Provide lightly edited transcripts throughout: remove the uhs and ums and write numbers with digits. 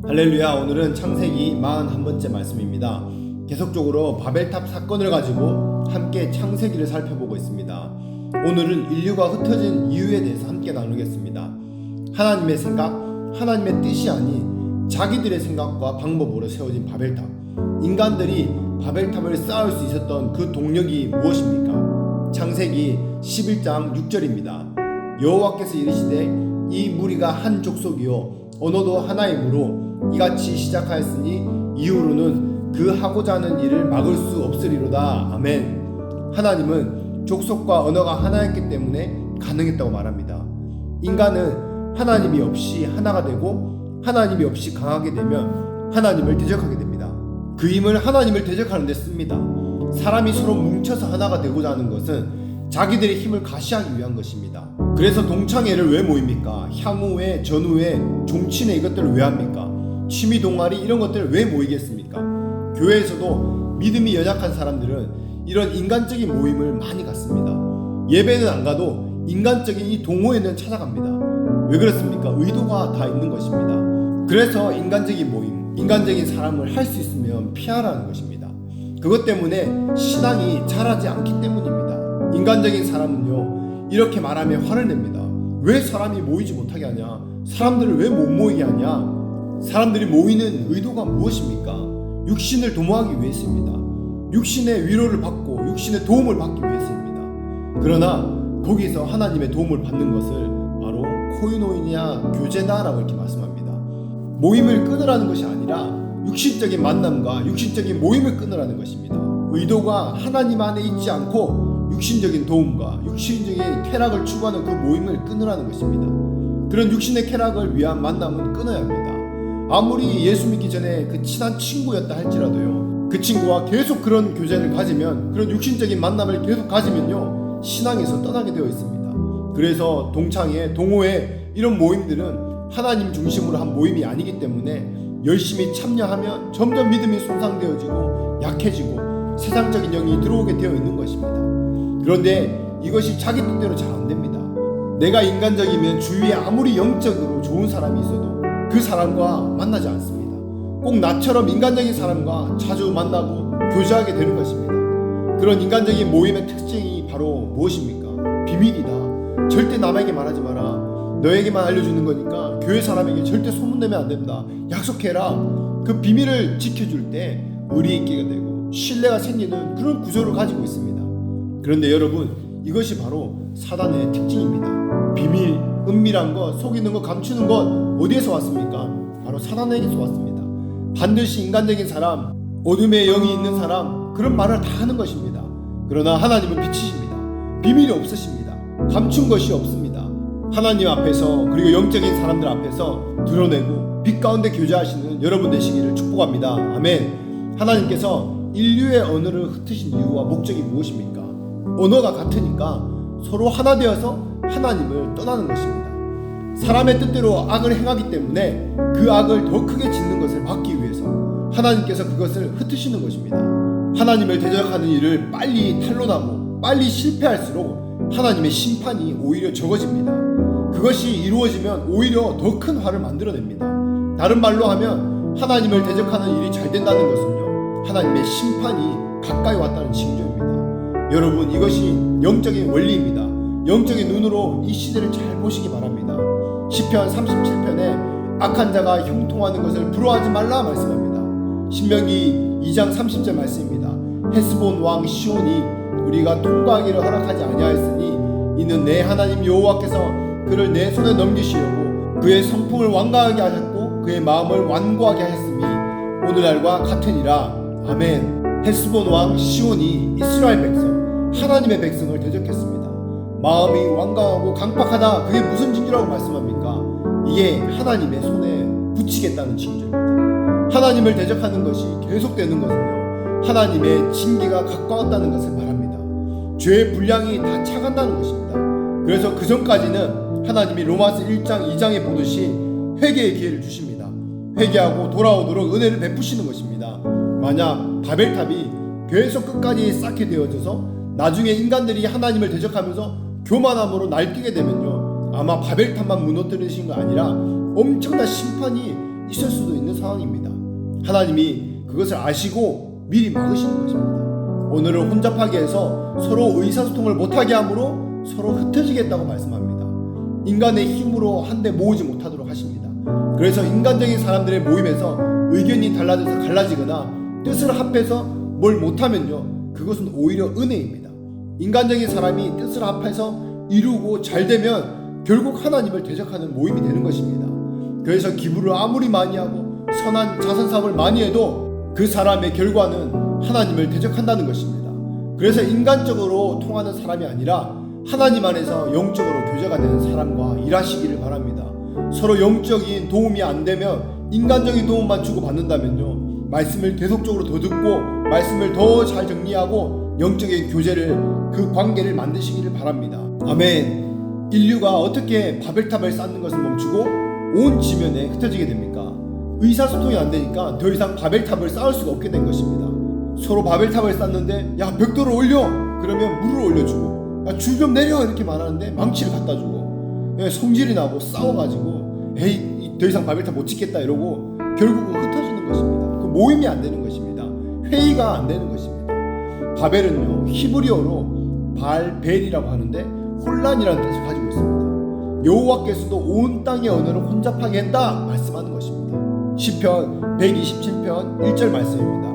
할렐루야. 오늘은 창세기 41번째 말씀입니다. 계속적으로 바벨탑 사건을 가지고 함께 창세기를 살펴보고 있습니다. 오늘은 인류가 흩어진 이유에 대해서 함께 나누겠습니다. 하나님의 생각, 하나님의 뜻이 아닌 자기들의 생각과 방법으로 세워진 바벨탑. 인간들이 바벨탑을 쌓을 수 있었던 그 동력이 무엇입니까? 창세기 11장 6절입니다. 여호와께서 이르시되 이 무리가 한 족속이요 언어도 하나이므로 이같이 시작하였으니 이후로는 그 하고자 하는 일을 막을 수 없으리로다. 아멘. 하나님은 족속과 언어가 하나였기 때문에 가능했다고 말합니다. 인간은 하나님이 없이 하나가 되고 하나님이 없이 강하게 되면 하나님을 대적하게 됩니다. 그 힘을 하나님을 대적하는 데 씁니다. 사람이 서로 뭉쳐서 하나가 되고자 하는 것은 자기들의 힘을 가시하기 위한 것입니다. 그래서 동창회를 왜 모입니까? 향후회, 전후회, 종친회 이것들을 왜 합니까? 취미 동아리 이런 것들을 왜 모이겠습니까? 교회에서도 믿음이 연약한 사람들은 이런 인간적인 모임을 많이 갖습니다. 예배는 안 가도 인간적인 이 동호회는 찾아갑니다. 왜 그렇습니까? 의도가 다 있는 것입니다. 그래서 인간적인 모임, 인간적인 사람을 할 수 있으면 피하라는 것입니다. 그것 때문에 신앙이 자라지 않기 때문입니다. 인간적인 사람은요, 이렇게 말하면 화를 냅니다. 왜 사람이 모이지 못하게 하냐? 사람들을 왜 못 모이게 하냐? 사람들이 모이는 의도가 무엇입니까? 육신을 도모하기 위해서입니다. 육신의 위로를 받고 육신의 도움을 받기 위해서입니다. 그러나 거기서 하나님의 도움을 받는 것을 바로 코이노이냐 교제다라고 이렇게 말씀합니다. 모임을 끊으라는 것이 아니라 육신적인 만남과 육신적인 모임을 끊으라는 것입니다. 의도가 하나님 안에 있지 않고 육신적인 도움과 육신적인 쾌락을 추구하는 그 모임을 끊으라는 것입니다. 그런 육신의 쾌락을 위한 만남은 끊어야 합니다. 아무리 예수 믿기 전에 그 친한 친구였다 할지라도요, 그 친구와 계속 그런 교제를 가지면, 그런 육신적인 만남을 계속 가지면요, 신앙에서 떠나게 되어 있습니다. 그래서 동창회, 동호회 이런 모임들은 하나님 중심으로 한 모임이 아니기 때문에 열심히 참여하면 점점 믿음이 손상되어지고 약해지고 세상적인 영이 들어오게 되어 있는 것입니다. 그런데 이것이 자기 뜻대로 잘 안 됩니다. 내가 인간적이면 주위에 아무리 영적으로 좋은 사람이 있어도 그 사람과 만나지 않습니다. 꼭 나처럼 인간적인 사람과 자주 만나고 교제하게 되는 것입니다. 그런 인간적인 모임의 특징이 바로 무엇입니까? 비밀이다. 절대 남에게 말하지 마라. 너에게만 알려주는 거니까 교회 사람에게 절대 소문내면 안 된다. 약속해라. 그 비밀을 지켜줄 때 의리 있게 되고 신뢰가 생기는 그런 구조를 가지고 있습니다. 그런데 여러분, 이것이 바로 사단의 특징입니다. 비밀, 은밀한 것, 속이는 것, 감추는 것 어디에서 왔습니까? 바로 사단에게서 왔습니다. 반드시 인간적인 사람, 어둠의 영이 있는 사람, 그런 말을 다 하는 것입니다. 그러나 하나님은 빛이십니다. 비밀이 없으십니다. 감춘 것이 없습니다. 하나님 앞에서, 그리고 영적인 사람들 앞에서 드러내고 빛 가운데 교제하시는 여러분 되시기를 축복합니다. 아멘. 하나님께서 인류의 언어를 흩으신 이유와 목적이 무엇입니까? 언어가 같으니까 서로 하나 되어서 하나님을 떠나는 것입니다. 사람의 뜻대로 악을 행하기 때문에 그 악을 더 크게 짓는 것을 막기 위해서 하나님께서 그것을 흩으시는 것입니다. 하나님을 대적하는 일을 빨리 탄로나고 빨리 실패할수록 하나님의 심판이 오히려 적어집니다. 그것이 이루어지면 오히려 더 큰 화를 만들어냅니다. 다른 말로 하면 하나님을 대적하는 일이 잘 된다는 것은요, 하나님의 심판이 가까이 왔다는 징조입니다. 여러분, 이것이 영적인 원리입니다. 영적인 눈으로 이 시대를 잘 보시기 바랍니다. 시편 37편에 악한 자가 형통하는 것을 부러워하지 말라 말씀합니다. 신명기 2장 30절 말씀입니다. 헤스본 왕 시온이 우리가 통과하기를 허락하지 아니하였으니 이는 내 하나님 여호와께서 그를 내 손에 넘기시려고 그의 성품을 완강하게 하셨고 그의 마음을 완고하게 하셨음이 오늘날과 같으니라. 아멘. 헤스본 왕 시온이 이스라엘 백성, 하나님의 백성을 대적했습니다. 마음이 완강하고 강팍하다, 그게 무슨 징조라고 말씀합니까? 이게 하나님의 손에 붙이겠다는 징조입니다. 하나님을 대적하는 것이 계속되는 것은요, 하나님의 징계가 가까웠다는 것을 말합니다. 죄의 분량이 다 차간다는 것입니다. 그래서 그 전까지는 하나님이 로마서 1장 2장에 보듯이 회개의 기회를 주십니다. 회개하고 돌아오도록 은혜를 베푸시는 것입니다. 만약 바벨탑이 계속 끝까지 쌓게 되어져서 나중에 인간들이 하나님을 대적하면서 교만함으로 날뛰게 되면요, 아마 바벨탑만 무너뜨리신 거 아니라 엄청난 심판이 있을 수도 있는 상황입니다. 하나님이 그것을 아시고 미리 막으시는 것입니다. 오늘은 혼잡하게 해서 서로 의사소통을 못하게 함으로 서로 흩어지겠다고 말씀합니다. 인간의 힘으로 한데 모으지 못하도록 하십니다. 그래서 인간적인 사람들의 모임에서 의견이 달라져서 갈라지거나 뜻을 합해서 뭘 못하면요, 그것은 오히려 은혜입니다. 인간적인 사람이 뜻을 합해서 이루고 잘 되면 결국 하나님을 대적하는 모임이 되는 것입니다. 그래서 기부를 아무리 많이 하고 선한 자선사업을 많이 해도 그 사람의 결과는 하나님을 대적한다는 것입니다. 그래서 인간적으로 통하는 사람이 아니라 하나님 안에서 영적으로 교제가 되는 사람과 일하시기를 바랍니다. 서로 영적인 도움이 안 되면 인간적인 도움만 주고받는다면요, 말씀을 계속적으로 더 듣고 말씀을 더 잘 정리하고 영적인 교제를, 그 관계를 만드시기를 바랍니다. 아멘. 인류가 어떻게 바벨탑을 쌓는 것을 멈추고 온 지면에 흩어지게 됩니까? 의사소통이 안 되니까 더 이상 바벨탑을 쌓을 수가 없게 된 것입니다. 서로 바벨탑을 쌓는데 야, 벽돌을 올려! 그러면 물을 올려주고, 야, 줄 좀 내려! 이렇게 말하는데 망치를 갖다 주고, 성질이 나고 싸워가지고 에이, 더 이상 바벨탑 못 짓겠다 이러고 결국은 흩어지는 것입니다. 그 모임이 안 되는 것입니다. 회의가 안 되는 것입니다. 바벨은요, 히브리어로 발벨이라고 하는데 혼란이라는 뜻을 가지고 있습니다. 여호와께서도 온 땅의 언어를 혼잡하게 했다 말씀하는 것입니다. 시편 127편 1절 말씀입니다.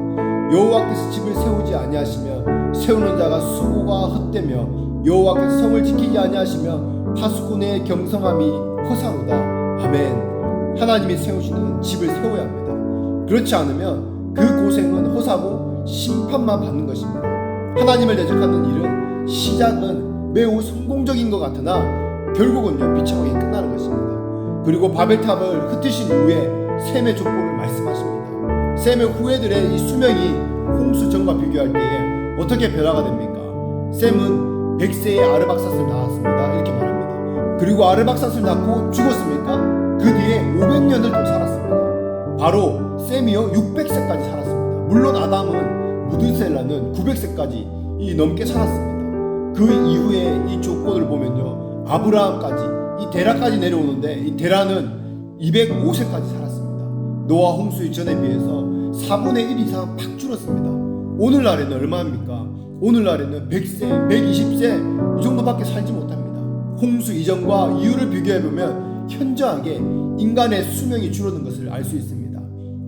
여호와께서 집을 세우지 아니하시며 세우는 자가 수고가 헛되며 여호와께서 성을 지키지 아니하시며 파수꾼의 경성함이 허사로다. 아멘. 하나님이 세우시는 집을 세워야 합니다. 그렇지 않으면 그 고생은 허사고 심판만 받는 것입니다. 하나님을 대적하는 일은 시작은 매우 성공적인 것 같으나 결국은요, 비참하게 끝나는 것입니다. 그리고 바벨탑을 흩으신 후에 셈의 족보를 말씀하십니다. 셈의 후예들의 이 수명이 홍수 전과 비교할 때에 어떻게 변화가 됩니까? 셈은 100세의 아르박삿을 낳았습니다. 이렇게 말합니다. 그리고 아르박삿을 낳고 죽었습니까? 그 뒤에 500년을 더 살았습니다. 바로 셈이요 600세까지 살았습니다. 물론 아담은 무드셀라는 900세까지 넘게 살았습니다. 그 이후에 이 조건을 보면요, 아브라함까지, 이 데라까지 내려오는데 이 데라는 205세까지 살았습니다. 노아 홍수 이전에 비해서 4분의 1 이상 팍 줄었습니다. 오늘날에는 얼마입니까? 오늘날에는 100세, 120세 이 정도밖에 살지 못합니다. 홍수 이전과 이후를 비교해보면 현저하게 인간의 수명이 줄어든 것을 알 수 있습니다.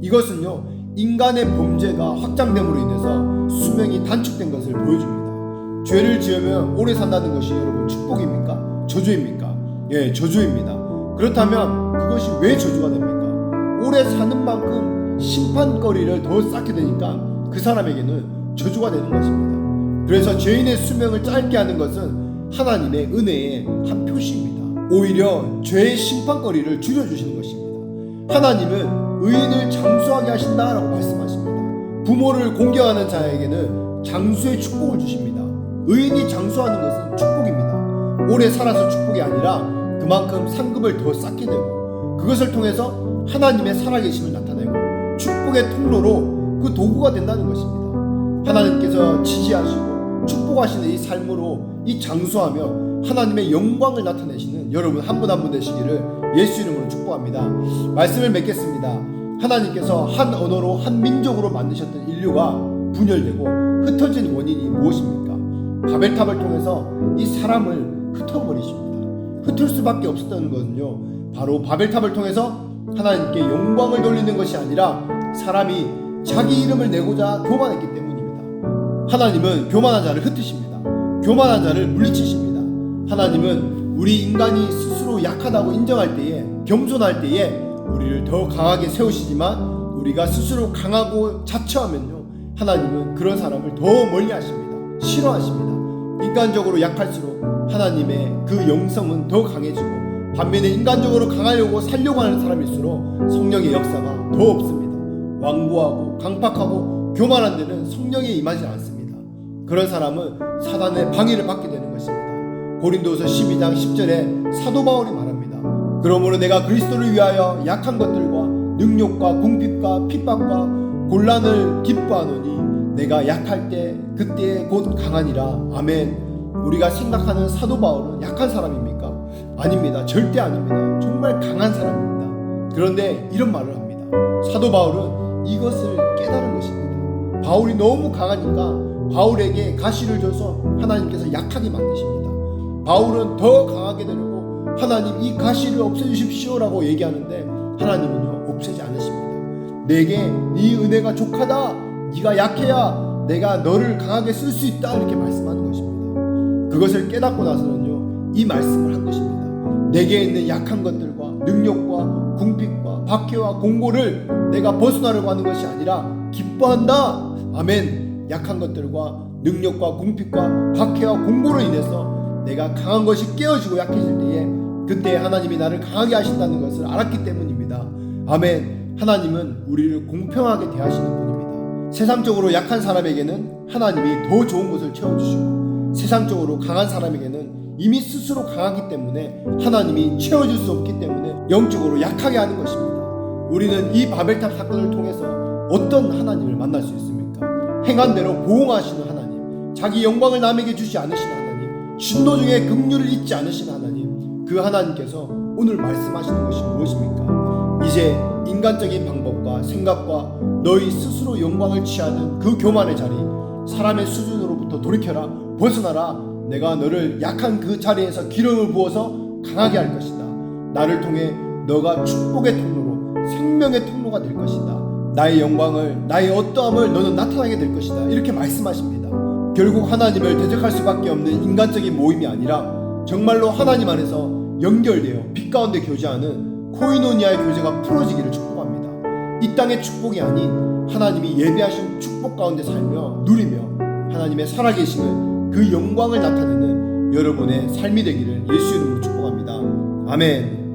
이것은요, 인간의 범죄가 확장됨으로 인해서 수명이 단축된 것을 보여줍니다. 죄를 지으면 오래 산다는 것이 여러분 축복입니까? 저주입니까? 예, 저주입니다. 그렇다면 그것이 왜 저주가 됩니까? 오래 사는 만큼 심판거리를 더 쌓게 되니까 그 사람에게는 저주가 되는 것입니다. 그래서 죄인의 수명을 짧게 하는 것은 하나님의 은혜의 한 표시입니다. 오히려 죄의 심판거리를 줄여주시는 것입니다. 하나님은 의인을 장수하게 하신다라고 말씀하십니다. 부모를 공경하는 자에게는 장수의 축복을 주십니다. 의인이 장수하는 것은 축복입니다. 오래 살아서 축복이 아니라 그만큼 상급을 더 쌓게 되고 그것을 통해서 하나님의 살아계심을 나타내고 축복의 통로로 그 도구가 된다는 것입니다. 하나님께서 지지하시고 축복하시는 이 삶으로 이 장수하며 하나님의 영광을 나타내시는 여러분 한 분 한 분 되시기를 예수 이름으로 축복합니다. 말씀을 맺겠습니다. 하나님께서 한 언어로 한 민족으로 만드셨던 인류가 분열되고 흩어진 원인이 무엇입니까? 바벨탑을 통해서 이 사람을 흩어버리십니다. 흩을 수밖에 없었던 것은요, 바로 바벨탑을 통해서 하나님께 영광을 돌리는 것이 아니라 사람이 자기 이름을 내고자 교만했기 때문입니다. 하나님은 교만한 자를 흩으십니다. 교만한 자를 물리치십니다. 하나님은 우리 인간이 스스로 약하다고 인정할 때에, 겸손할 때에 우리를 더 강하게 세우시지만 우리가 스스로 강하고 자처하면요, 하나님은 그런 사람을 더 멀리 하십니다. 싫어하십니다. 인간적으로 약할수록 하나님의 그 영성은 더 강해지고, 반면에 인간적으로 강하려고 살려고 하는 사람일수록 성령의 역사가 더 없습니다. 완고하고 강팍하고 교만한 데는 성령이 임하지 않습니다. 그런 사람은 사단의 방해를 받게 되는 것입니다. 고린도서 12장 10절에 사도 바울이 말합니다. 그러므로 내가 그리스도를 위하여 약한 것들과 능욕과 궁핍과 핍박과 곤란을 기뻐하노니 내가 약할 때 그때에 곧 강하니라. 아멘. 우리가 생각하는 사도 바울은 약한 사람입니까? 아닙니다. 절대 아닙니다. 정말 강한 사람입니다. 그런데 이런 말을 합니다. 사도 바울은 이것을 깨달은 것입니다. 바울이 너무 강하니까 바울에게 가시를 줘서 하나님께서 약하게 만드십니다. 바울은 더 강하게 되려고 하나님 이 가시를 없애주십시오라고 얘기하는데 하나님은요 없애지 않으십니다. 내게 네 은혜가 족하다. 네가 약해야 내가 너를 강하게 쓸 수 있다 이렇게 말씀하는 것입니다. 그것을 깨닫고 나서는요 이 말씀을 한 것입니다. 내게 있는 약한 것들과 능력과 궁핍과 박해와 공고를 내가 벗어나려고 하는 것이 아니라 기뻐한다. 아멘. 약한 것들과 능력과 궁핍과 박해와 공고로 인해서 내가 강한 것이 깨어지고 약해질 때에 그때 하나님이 나를 강하게 하신다는 것을 알았기 때문입니다. 아멘. 하나님은 우리를 공평하게 대하시는 분입니다. 세상적으로 약한 사람에게는 하나님이 더 좋은 것을 채워주시고 세상적으로 강한 사람에게는 이미 스스로 강하기 때문에 하나님이 채워줄 수 없기 때문에 영적으로 약하게 하는 것입니다. 우리는 이 바벨탑 사건을 통해서 어떤 하나님을 만날 수 있습니까? 행한 대로 보응하시는 하나님, 자기 영광을 남에게 주지 않으시는 하나님, 진노 중에 긍휼을 잊지 않으시는 하나님, 그 하나님께서 오늘 말씀하시는 것이 무엇입니까? 이제 인간적인 방법과 생각과 너희 스스로 영광을 취하는 그 교만의 자리, 사람의 수준으로부터 돌이켜라, 벗어나라. 내가 너를 약한 그 자리에서 기름을 부어서 강하게 할 것이다. 나를 통해 너가 축복의 통로로 생명의 통로가 될 것이다. 나의 영광을, 나의 어떠함을 너는 나타나게 될 것이다. 이렇게 말씀하십니다. 결국 하나님을 대적할 수밖에 없는 인간적인 모임이 아니라 정말로 하나님 안에서 연결되어 빛 가운데 교제하는 코이노니아의 교제가 풀어지기를 축복합니다. 이 땅의 축복이 아닌 하나님이 예배하신 축복 가운데 살며 누리며 하나님의 살아계심을 그 영광을 나타내는 여러분의 삶이 되기를 예수 이름으로 축복합니다. 아멘.